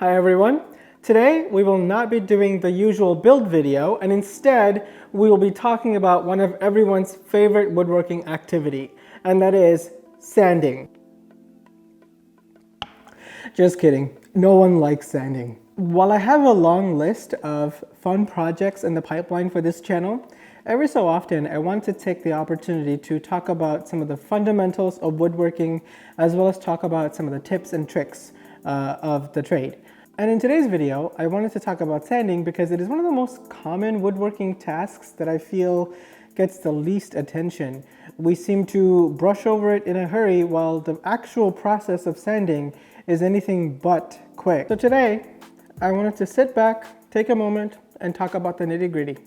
Hi everyone. Today we will not be doing the usual build video, and instead we will be talking about one of everyone's favorite woodworking activity, and that is sanding. Just kidding. No one likes sanding. While I have a long list of fun projects in the pipeline for this channel, every so often I want to take the opportunity to talk about some of the fundamentals of woodworking, as well as talk about some of the tips and tricks of the trade. And in today's video, I wanted to talk about sanding because it is one of the most common woodworking tasks that I feel gets the least attention. We seem to brush over it in a hurry while the actual process of sanding is anything but quick. So today, I wanted to sit back, take a moment, and talk about the nitty-gritty.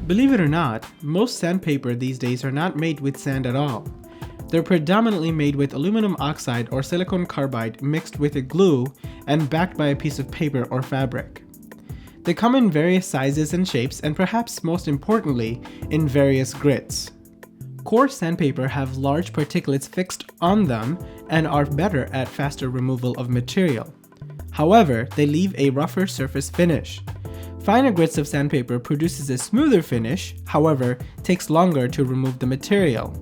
Believe it or not, most sandpaper these days are not made with sand at all. They're predominantly made with aluminum oxide or silicon carbide mixed with a glue and backed by a piece of paper or fabric. They come in various sizes and shapes, and perhaps most importantly, in various grits. Coarse sandpaper have large particulates fixed on them and are better at faster removal of material. However, they leave a rougher surface finish. Finer grits of sandpaper produces a smoother finish, however, takes longer to remove the material.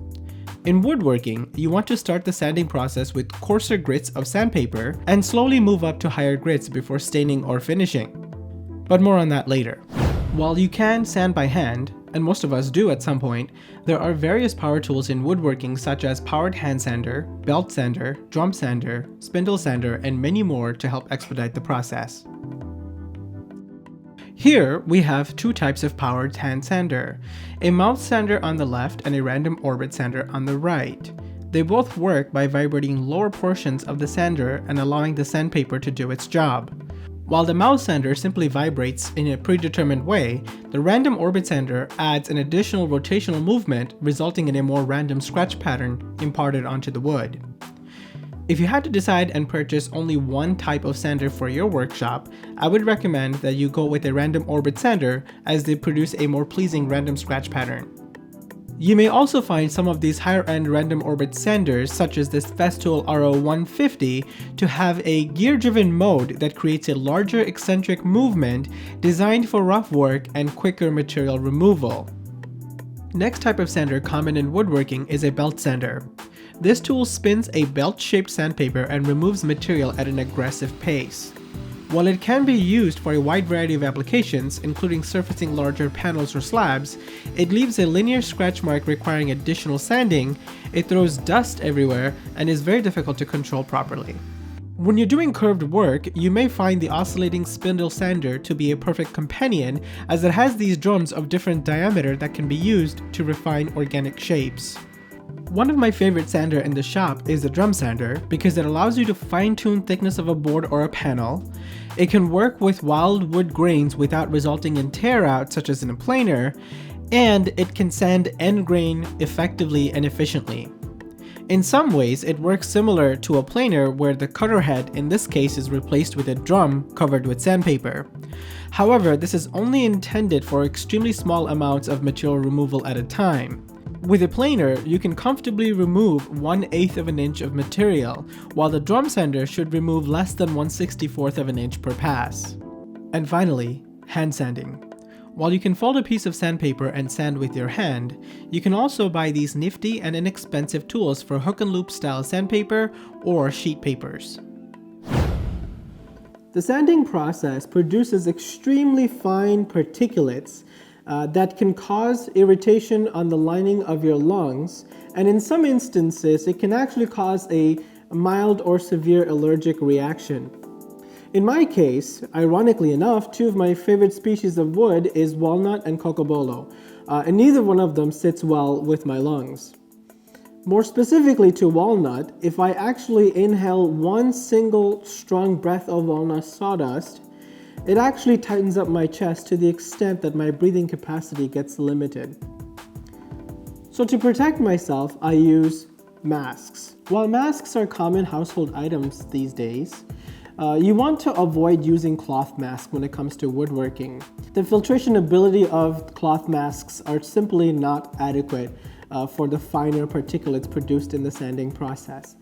In woodworking, you want to start the sanding process with coarser grits of sandpaper and slowly move up to higher grits before staining or finishing. But more on that later. While you can sand by hand, and most of us do at some point, there are various power tools in woodworking such as powered hand sander, belt sander, drum sander, spindle sander, and many more to help expedite the process. Here we have two types of powered hand sander, a mouth sander on the left and a random orbit sander on the right. They both work by vibrating lower portions of the sander and allowing the sandpaper to do its job. While the mouth sander simply vibrates in a predetermined way, the random orbit sander adds an additional rotational movement, resulting in a more random scratch pattern imparted onto the wood. If you had to decide and purchase only one type of sander for your workshop, I would recommend that you go with a random orbit sander, as they produce a more pleasing random scratch pattern. You may also find some of these higher end random orbit sanders, such as this Festool RO150, to have a gear driven mode that creates a larger eccentric movement designed for rough work and quicker material removal. Next type of sander common in woodworking is a belt sander. This tool spins a belt-shaped sandpaper and removes material at an aggressive pace. While it can be used for a wide variety of applications, including surfacing larger panels or slabs, it leaves a linear scratch mark requiring additional sanding, it throws dust everywhere, and is very difficult to control properly. When you're doing curved work, you may find the oscillating spindle sander to be a perfect companion, as it has these drums of different diameter that can be used to refine organic shapes. One of my favorite sander in the shop is the drum sander because it allows you to fine-tune thickness of a board or a panel. It can work with wild wood grains without resulting in tear out such as in a planer, and it can sand end grain effectively and efficiently. In some ways, it works similar to a planer where the cutter head in this case is replaced with a drum covered with sandpaper. However, this is only intended for extremely small amounts of material removal at a time. With a planer, you can comfortably remove 1/8 of an inch of material, while the drum sander should remove less than 1/64 of an inch per pass. And finally, hand sanding. While you can fold a piece of sandpaper and sand with your hand, you can also buy these nifty and inexpensive tools for hook and loop style sandpaper or sheet papers. The sanding process produces extremely fine particulates that can cause irritation on the lining of your lungs, and in some instances it can actually cause a mild or severe allergic reaction. In my case, ironically enough, two of my favorite species of wood is walnut and cocobolo, and neither one of them sits well with my lungs. More specifically to walnut, if I actually inhale one single strong breath of walnut sawdust, it actually tightens up my chest to the extent that my breathing capacity gets limited. So to protect myself, I use masks. While masks are common household items these days, You want to avoid using cloth masks when it comes to woodworking. The filtration ability of cloth masks are simply not adequate for the finer particulates produced in the sanding process.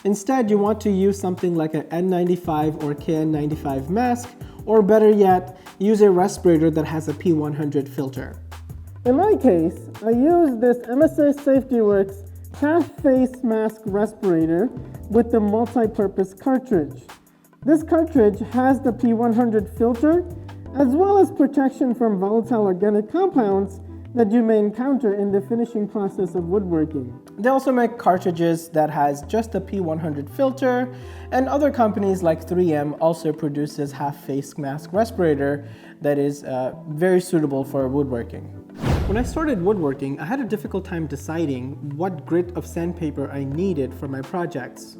Instead, you want to use something like an N95 or KN95 mask, or better yet, use a respirator that has a P100 filter. In my case, I use this MSA SafetyWorks half face mask respirator with the multi-purpose cartridge. This cartridge has the P100 filter as well as protection from volatile organic compounds that you may encounter in the finishing process of woodworking. They also make cartridges that has just the P100 filter, and other companies like 3M also produces half face mask respirator that is very suitable for woodworking. When I started woodworking, I had a difficult time deciding what grit of sandpaper I needed for my projects.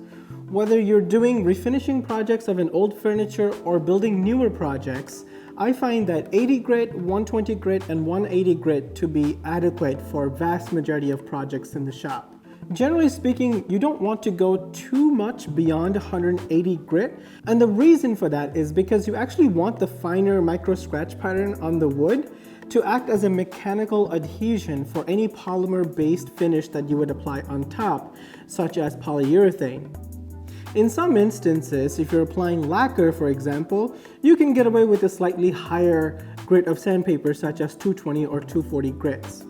Whether you're doing refinishing projects of an old furniture or building newer projects, I find that 80 grit, 120 grit, and 180 grit to be adequate for vast majority of projects in the shop. Generally speaking, you don't want to go too much beyond 180 grit, and the reason for that is because you actually want the finer micro scratch pattern on the wood to act as a mechanical adhesion for any polymer-based finish that you would apply on top, such as polyurethane. In some instances, if you're applying lacquer, for example, you can get away with a slightly higher grit of sandpaper, such as 220 or 240 grits.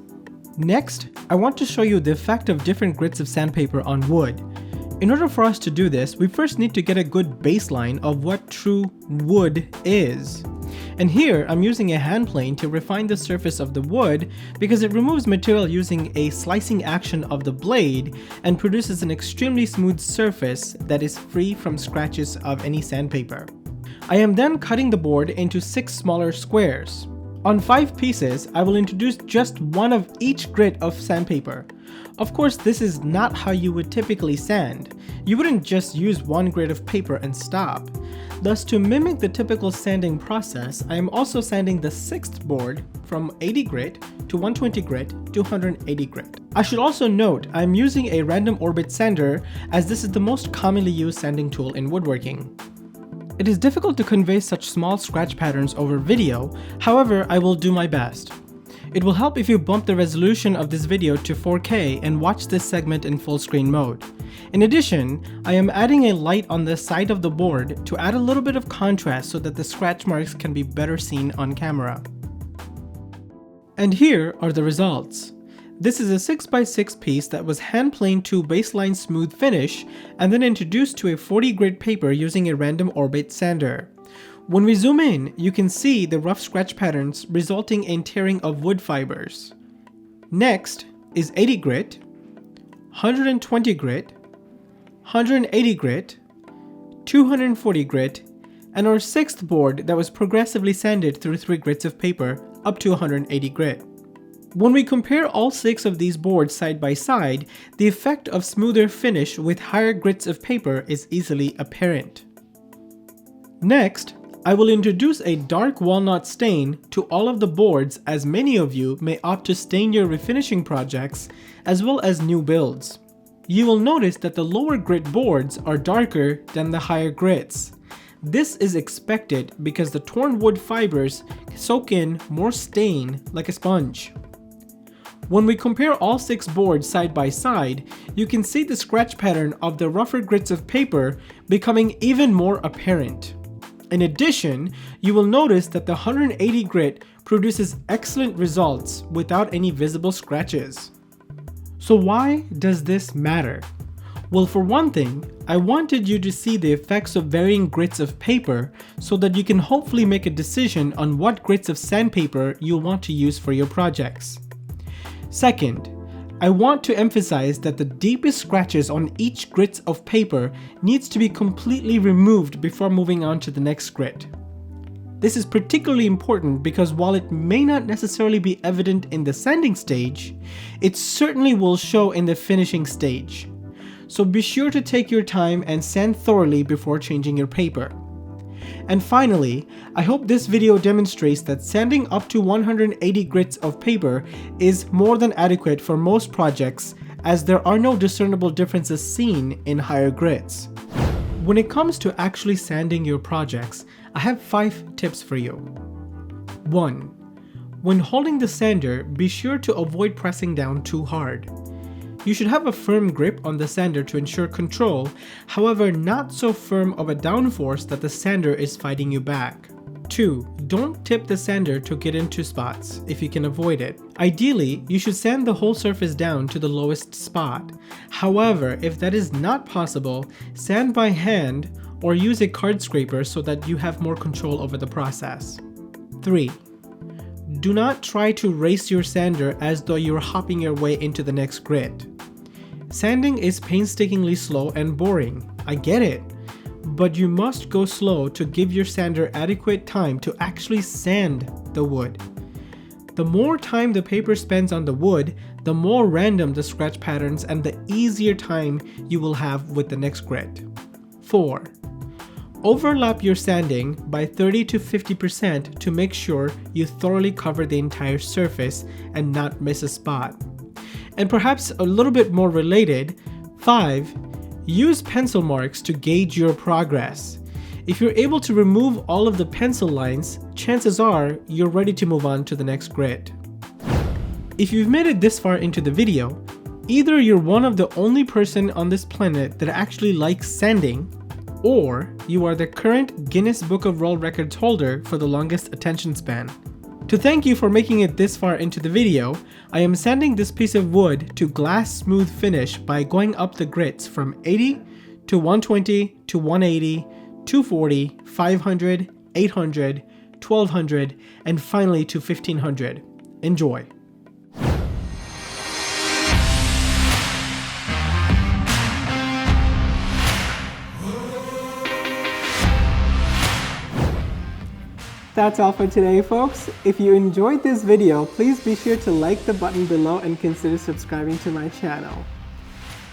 Next, I want to show you the effect of different grits of sandpaper on wood. In order for us to do this, we first need to get a good baseline of what true wood is. And here, I'm using a hand plane to refine the surface of the wood because it removes material using a slicing action of the blade and produces an extremely smooth surface that is free from scratches of any sandpaper. I am then cutting the board into 6 smaller squares. On 5 pieces, I will introduce just one of each grit of sandpaper. Of course, this is not how you would typically sand. You wouldn't just use one grit of paper and stop. Thus, to mimic the typical sanding process, I am also sanding the 6th board from 80 grit to 120 grit to 180 grit. I should also note I am using a random orbit sander as this is the most commonly used sanding tool in woodworking. It is difficult to convey such small scratch patterns over video, however, I will do my best. It will help if you bump the resolution of this video to 4K and watch this segment in full screen mode. In addition, I am adding a light on the side of the board to add a little bit of contrast so that the scratch marks can be better seen on camera. And here are the results. This is a 6x6 piece that was hand planed to baseline smooth finish and then introduced to a 40 grit paper using a random orbit sander. When we zoom in, you can see the rough scratch patterns resulting in tearing of wood fibers. Next is 80 grit, 120 grit, 180 grit, 240 grit, and our 6th board that was progressively sanded through 3 grits of paper up to 180 grit. When we compare all 6 of these boards side by side, the effect of smoother finish with higher grits of paper is easily apparent. Next, I will introduce a dark walnut stain to all of the boards as many of you may opt to stain your refinishing projects as well as new builds. You will notice that the lower grit boards are darker than the higher grits. This is expected because the torn wood fibers soak in more stain like a sponge. When we compare all 6 boards side by side, you can see the scratch pattern of the rougher grits of paper becoming even more apparent. In addition, you will notice that the 180 grit produces excellent results without any visible scratches. So why does this matter? Well, for one thing, I wanted you to see the effects of varying grits of paper so that you can hopefully make a decision on what grits of sandpaper you'll want to use for your projects. Second, I want to emphasize that the deepest scratches on each grit of paper needs to be completely removed before moving on to the next grit. This is particularly important because while it may not necessarily be evident in the sanding stage, it certainly will show in the finishing stage. So be sure to take your time and sand thoroughly before changing your paper. And finally, I hope this video demonstrates that sanding up to 180 grits of paper is more than adequate for most projects as there are no discernible differences seen in higher grits. When it comes to actually sanding your projects, I have 5 tips for you. 1. When holding the sander, be sure to avoid pressing down too hard. You should have a firm grip on the sander to ensure control, however not so firm of a downforce that the sander is fighting you back. 2. Don't tip the sander to get into spots, if you can avoid it. Ideally, you should sand the whole surface down to the lowest spot. However, if that is not possible, sand by hand or use a card scraper so that you have more control over the process. 3. Do not try to race your sander as though you're hopping your way into the next grit. Sanding is painstakingly slow and boring, I get it, but you must go slow to give your sander adequate time to actually sand the wood. The more time the paper spends on the wood, the more random the scratch patterns and the easier time you will have with the next grit. 4. Overlap your sanding by 30 to 50% to make sure you thoroughly cover the entire surface and not miss a spot. And perhaps a little bit more related, 5. Use pencil marks to gauge your progress. If you're able to remove all of the pencil lines, chances are you're ready to move on to the next grit. If you've made it this far into the video, either you're one of the only person on this planet that actually likes sanding, or you are the current Guinness Book of World Records holder for the longest attention span. To thank you for making it this far into the video, I am sanding this piece of wood to glass smooth finish by going up the grits from 80 to 120 to 180, 240, 500, 800, 1200, and finally to 1500. Enjoy! That's all for today, folks. If you enjoyed this video, please be sure to like the button below and consider subscribing to my channel.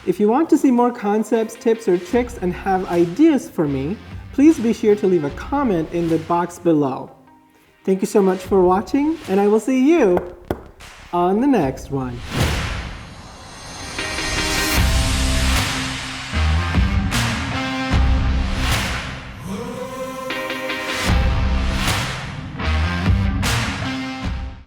If you want to see more concepts, tips, or tricks and have ideas for me, please be sure to leave a comment in the box below. Thank you so much for watching, and I will see you on the next one.